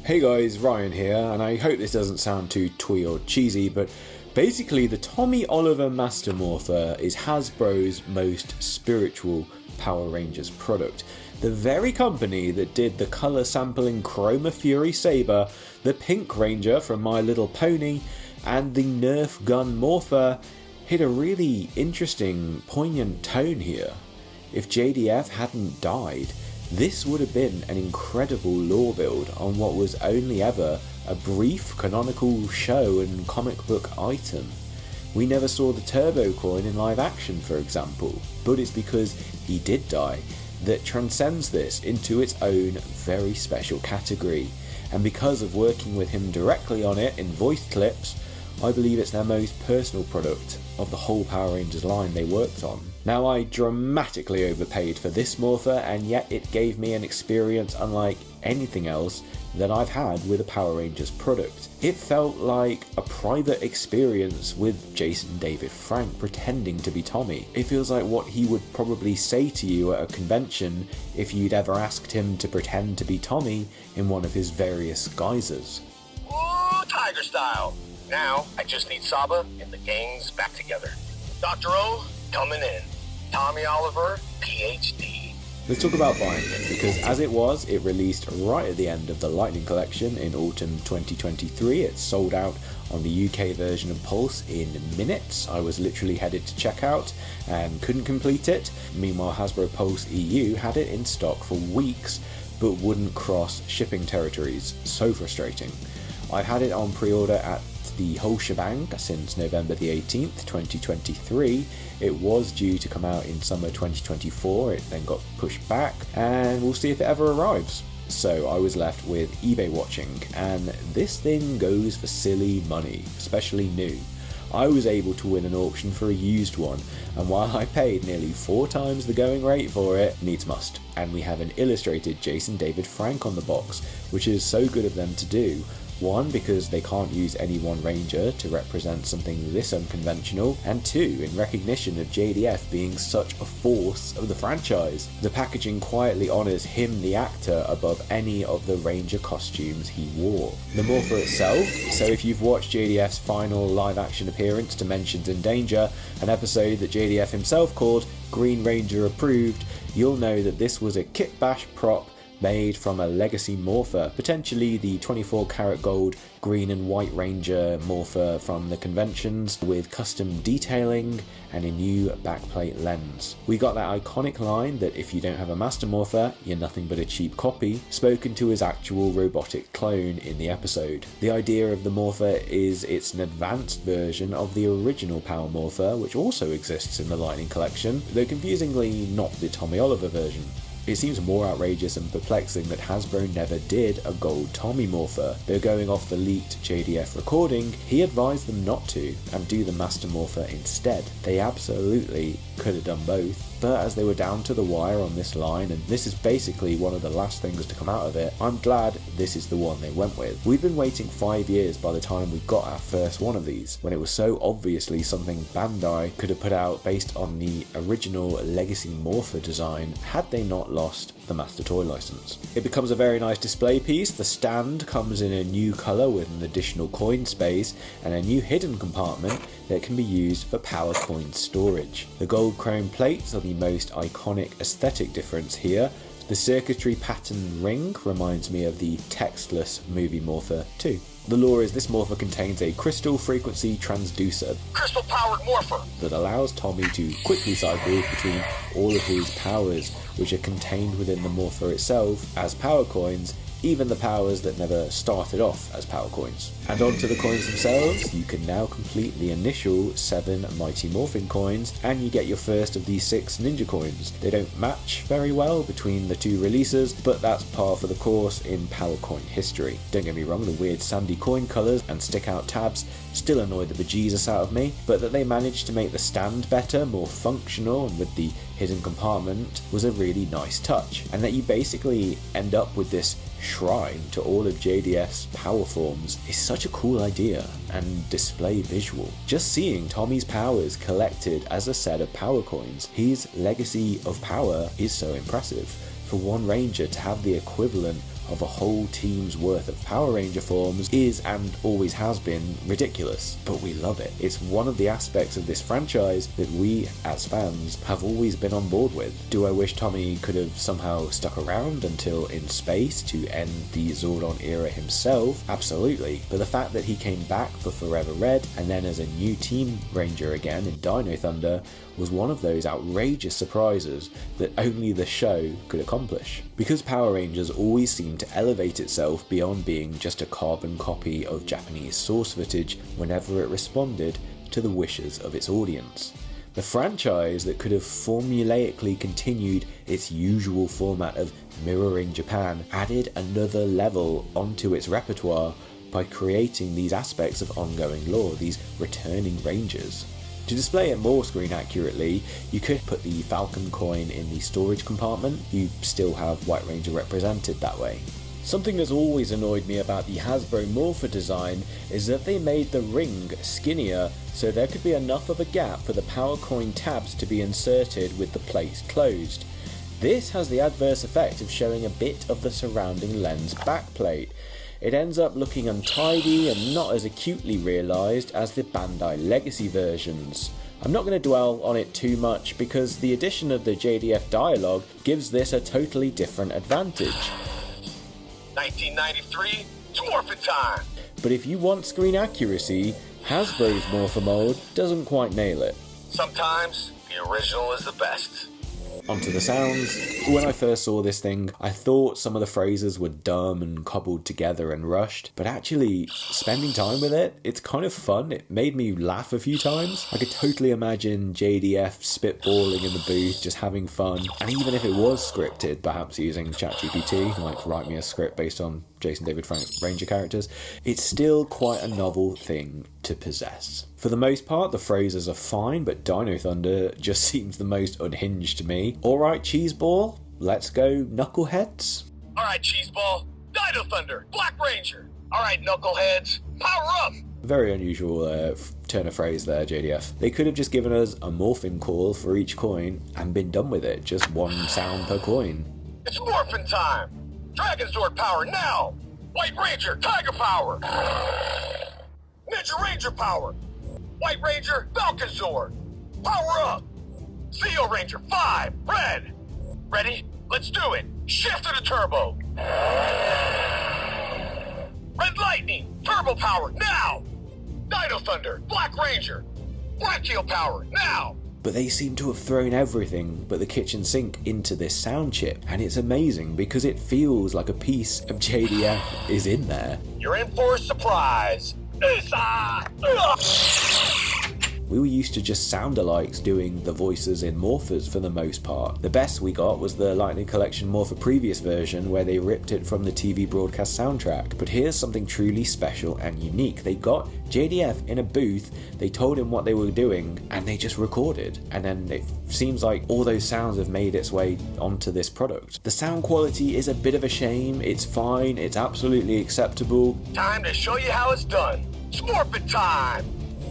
Hey guys, Ryan here, and I hope this doesn't sound too twee or cheesy, but basically the Tommy Oliver Master Morpher is Hasbro's most spiritual Power Rangers product. The very company that did the colour sampling Chroma Fury Saber, the Pink Ranger from My Little Pony, and the Nerf Gun Morpher hit a really interesting, poignant tone here. If JDF hadn't died, this would have been an incredible lore build on what was only ever a brief canonical show and comic book item. We never saw the Turbo coin in live action, for example, but it's because he did die that transcends this into its own very special category, and because of working with him directly on it in voice clips, I believe it's their most personal product of the whole Power Rangers line they worked on. Now, I dramatically overpaid for this Morpher, and yet it gave me an experience unlike anything else that I've had with a Power Rangers product. It felt like a private experience with Jason David Frank pretending to be Tommy. It feels like what he would probably say to you at a convention if you'd ever asked him to pretend to be Tommy in one of his various guises. Ooh, Tiger style! Now, I just need Saba and the gang's back together. Dr. O, coming in. Tommy Oliver, PhD. Let's talk about buying it, because as it was, it released right at the end of the Lightning Collection in autumn 2023. It sold out on the UK version of Pulse in minutes. I was literally headed to checkout and couldn't complete it. Meanwhile, Hasbro Pulse EU had it in stock for weeks, but wouldn't cross shipping territories. So frustrating. I've had it on pre-order at the whole shebang since November the 18th, 2023. It was due to come out in summer 2024, it then got pushed back, and we'll see if it ever arrives. So I was left with eBay watching, and this thing goes for silly money, especially new. I was able to win an auction for a used one, and while I paid nearly 4 times the going rate for it, needs must. And we have an illustrated Jason David Frank on the box, which is so good of them to do. One, because they can't use any one Ranger to represent something this unconventional, and two, in recognition of JDF being such a force of the franchise. The packaging quietly honours him, the actor, above any of the Ranger costumes he wore. The Morpher itself, so if you've watched JDF's final live action appearance, Dimensions in Danger, an episode that JDF himself called Green Ranger Approved, you'll know that this was a kit bash prop made from a legacy Morpher, potentially the 24 karat gold green and white Ranger Morpher from the conventions, with custom detailing and a new backplate lens. We got that iconic line that if you don't have a Master Morpher, you're nothing but a cheap copy, spoken to his actual robotic clone in the episode. The idea of the Morpher is it's an advanced version of the original Power Morpher, which also exists in the Lightning Collection, though confusingly not the Tommy Oliver version. It seems more outrageous and perplexing that Hasbro never did a gold Tommy Morpher, though going off the leaked JDF recording, he advised them not to, and do the Master Morpher instead. They absolutely could have done both, but as they were down to the wire on this line, and this is basically one of the last things to come out of it, I'm glad this is the one they went with. We'd been waiting 5 years by the time we got our first one of these, when it was so obviously something Bandai could have put out based on the original Legacy Morpher design, had they not lost the Master Toy license. It becomes a very nice display piece. The stand comes in a new colour with an additional coin space and a new hidden compartment that can be used for power coin storage. The gold chrome plates are the most iconic aesthetic difference here. The circuitry pattern ring reminds me of the textless movie Morpher 2. The lore is this Morpher contains a crystal frequency transducer, Crystal powered Morpher, that allows Tommy to quickly cycle between all of his powers, which are contained within the Morpher itself as power coins, even the powers that never started off as power coins. And onto the coins themselves, you can now complete the initial 7 Mighty Morphin coins, and you get your first of these 6 Ninja coins. They don't match very well between the 2 releases, but that's par for the course in power coin history. Don't get me wrong, the weird sandy coin colours and stick out tabs still annoy the bejesus out of me, but that they managed to make the stand better, more functional, and with the hidden compartment was a really nice touch, and that you basically end up with this shrine to all of JDF's power forms is such a cool idea and display visual. Just seeing Tommy's powers collected as a set of power coins, his legacy of power is so impressive. For one Ranger to have the equivalent of a whole team's worth of Power Ranger forms is, and always has been, ridiculous. But we love it. It's one of the aspects of this franchise that we, as fans, have always been on board with. Do I wish Tommy could have somehow stuck around until In Space to end the Zordon era himself? Absolutely. But the fact that he came back for Forever Red, and then as a new Team Ranger again in Dino Thunder, was one of those outrageous surprises that only the show could accomplish. Because Power Rangers always seemed to elevate itself beyond being just a carbon copy of Japanese source footage whenever it responded to the wishes of its audience. The franchise that could have formulaically continued its usual format of mirroring Japan added another level onto its repertoire by creating these aspects of ongoing lore, these returning Rangers. To display it more screen accurately, you could put the Falcon coin in the storage compartment. You still have White Ranger represented that way. Something that's always annoyed me about the Hasbro Morpher design is that they made the ring skinnier so there could be enough of a gap for the power coin tabs to be inserted with the plate closed. This has the adverse effect of showing a bit of the surrounding lens backplate. It ends up looking untidy and not as acutely realised as the Bandai Legacy versions. I'm not going to dwell on it too much because the addition of the JDF dialogue gives this a totally different advantage. 1993, it's morphin' time! But if you want screen accuracy, Hasbro's Morpher mode doesn't quite nail it. Sometimes the original is the best. Onto the sounds. When I first saw this thing, I thought some of the phrases were dumb and cobbled together and rushed, but actually, spending time with it, it's kind of fun. It made me laugh a few times. I could totally imagine JDF spitballing in the booth, just having fun, and even if it was scripted, perhaps using ChatGPT, like write me a script based on Jason David Frank's Ranger characters, it's still quite a novel thing to possess. For the most part, the phrases are fine, but Dino Thunder just seems the most unhinged to me. Alright, Cheeseball, let's go Knuckleheads. Alright, Cheeseball, Dino Thunder, Black Ranger. Alright, Knuckleheads, power up! Very unusual turn of phrase there, JDF. They could have just given us a morphing call for each coin and been done with it, just one sound per coin. It's morphin' time! Dragon Sword power now! White Ranger, Tiger power! Ninja Ranger power! White Ranger, Falcon Sword! Power up! Zeo Ranger 5, red! Ready? Let's do it! Shift to the turbo! Red Lightning, turbo power now! Dino Thunder, Black Ranger! Black Heel power now! But they seem to have thrown everything but the kitchen sink into this sound chip, and it's amazing because it feels like a piece of JDF is in there. You're in for a surprise! We were used to just sound-alikes doing the voices in Morphers for the most part. The best we got was the Lightning Collection Morpher previous version where they ripped it from the TV broadcast soundtrack. But here's something truly special and unique. They got JDF in a booth, they told him what they were doing, and they just recorded. And then it seems like all those sounds have made its way onto this product. The sound quality is a bit of a shame. It's fine, it's absolutely acceptable. Time to show you how it's done. It's morphin' time!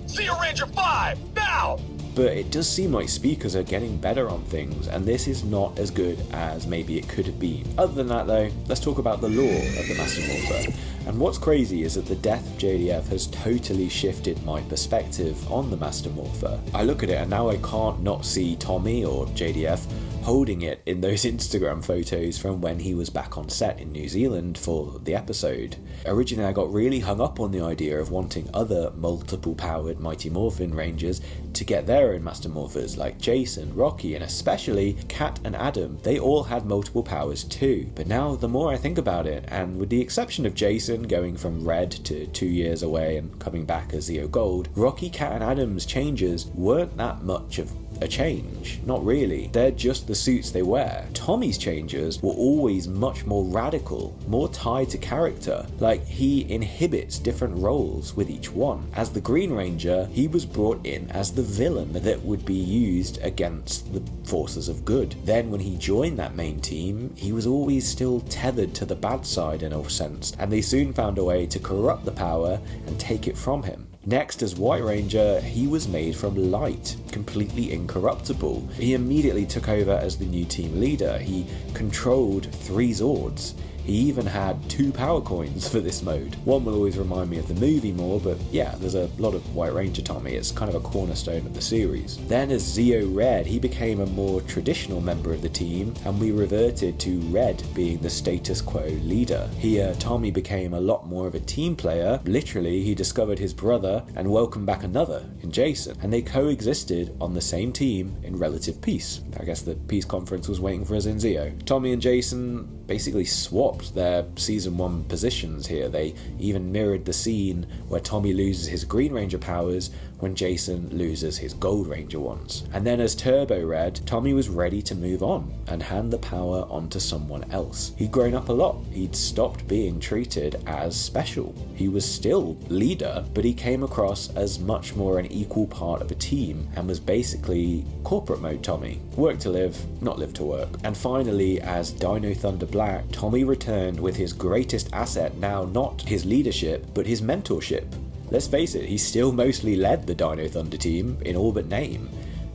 Zeo Ranger 5, now! But it does seem like speakers are getting better on things, and this is not as good as maybe it could have been. Other than that though, let's talk about the lore of the Master Morpher. And what's crazy is that the death of JDF has totally shifted my perspective on the Master Morpher. I look at it and now I can't not see Tommy or JDF holding it in those Instagram photos from when he was back on set in New Zealand for the episode. Originally I got really hung up on the idea of wanting other multiple powered Mighty Morphin Rangers to get their own Master Morphers like Jason, Rocky and especially Kat and Adam. They all had multiple powers too. But now the more I think about it, and with the exception of Jason going from red to 2 years away and coming back as Zeo Gold, Rocky, Kat and Adam's changes weren't that much of a change. Not really. They're just the suits they wear. Tommy's changes were always much more radical, more tied to character. Like, he inhibits different roles with each one. As the Green Ranger, he was brought in as the villain that would be used against the forces of good. Then when he joined that main team, he was always still tethered to the bad side in a sense, and they soon found a way to corrupt the power and take it from him. Next, as White Ranger, he was made from light, completely incorruptible. He immediately took over as the new team leader. He controlled 3 Zords. He even had 2 power coins for this mode. One will always remind me of the movie more, but yeah, there's a lot of White Ranger Tommy. It's kind of a cornerstone of the series. Then as Zeo Red, he became a more traditional member of the team, and we reverted to Red being the status quo leader. Here, Tommy became a lot more of a team player. Literally, he discovered his brother and welcomed back another in Jason, and they coexisted on the same team in relative peace. I guess the peace conference was waiting for us in Zeo. Tommy and Jason basically swapped their season 1 positions here. They even mirrored the scene where Tommy loses his Green Ranger powers when Jason loses his Gold Ranger ones. And then as Turbo Red, Tommy was ready to move on and hand the power onto someone else. He'd grown up a lot. He'd stopped being treated as special. He was still leader, but he came across as much more an equal part of a team and was basically corporate mode Tommy. Work to live, not live to work. And finally, as Dino Thunder Black, Tommy returned with his greatest asset, now not his leadership, but his mentorship. Let's face it, he still mostly led the Dino Thunder team in all but name,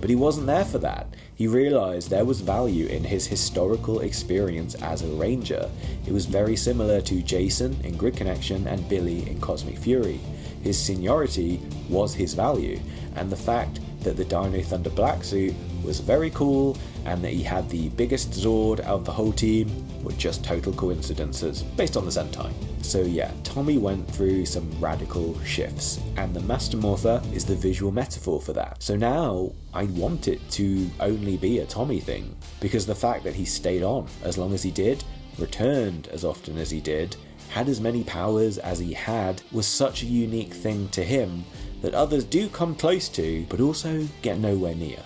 but he wasn't there for that. He realised there was value in his historical experience as a Ranger. It was very similar to Jason in Grid Connection and Billy in Cosmic Fury. His seniority was his value, and the fact that the Dino Thunder Black suit was very cool and that he had the biggest Zord out of the whole team were just total coincidences based on the Sentai. So yeah, Tommy went through some radical shifts, and the Master Morpher is the visual metaphor for that. So now I want it to only be a Tommy thing, because the fact that he stayed on as long as he did, returned as often as he did, had as many powers as he had, was such a unique thing to him that others do come close to, but also get nowhere near.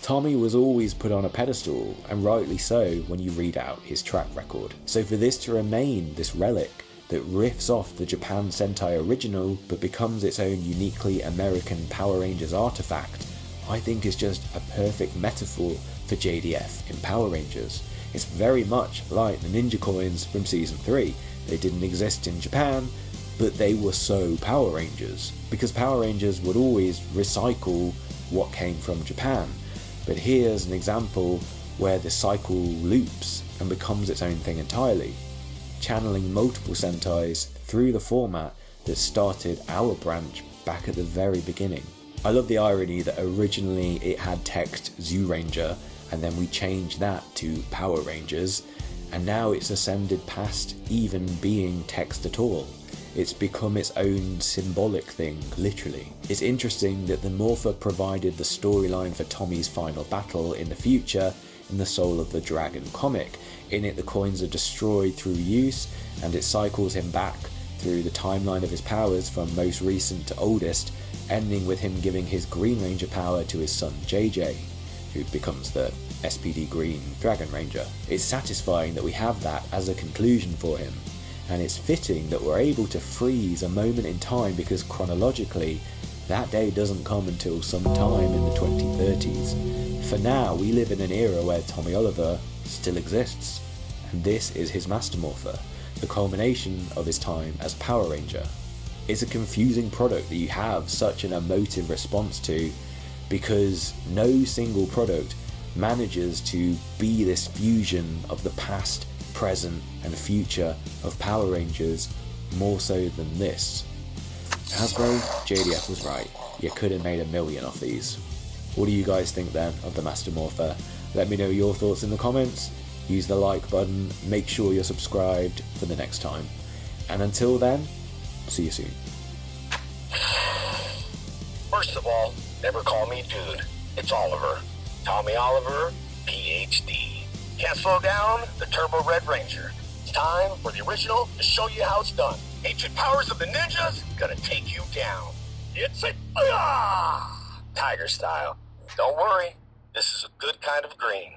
Tommy was always put on a pedestal, and rightly so when you read out his track record. So for this to remain this relic that riffs off the Japan Sentai original but becomes its own uniquely American Power Rangers artifact, I think is just a perfect metaphor for JDF in Power Rangers. It's very much like the Ninja Coins from Season 3. They didn't exist in Japan, but they were so Power Rangers, because Power Rangers would always recycle what came from Japan. But here's an example where the cycle loops and becomes its own thing entirely, channeling multiple Sentais through the format that started our branch back at the very beginning. I love the irony that originally it had text Zyuranger, and then we changed that to Power Rangers, and now it's ascended past even being text at all. It's become its own symbolic thing, literally. It's interesting that the Morpher provided the storyline for Tommy's final battle in the future in the Soul of the Dragon comic. In it, the coins are destroyed through use, and it cycles him back through the timeline of his powers from most recent to oldest, ending with him giving his Green Ranger power to his son JJ, who becomes the SPD Green Dragon Ranger. It's satisfying that we have that as a conclusion for him, and it's fitting that we're able to freeze a moment in time, because chronologically that day doesn't come until some time in the 2030s. For now, we live in an era where Tommy Oliver still exists, and this is his Master Morpher, the culmination of his time as Power Ranger. It's a confusing product that you have such an emotive response to, because no single product manages to be this fusion of the past, present and future of Power Rangers more so than this. Hasbro, JDF was right. You could have made $1 million off these. What do you guys think then of the Master Morpher? Let me know your thoughts in the comments. Use the like button. Make sure you're subscribed for the next time. And until then, see you soon. First of all, never call me dude. It's Oliver. Tommy Oliver, PhD. Can't slow down the Turbo Red Ranger. It's time for the original to show you how it's done. Ancient powers of the ninjas gonna take you down. It's a tiger style. Don't worry, this is a good kind of green.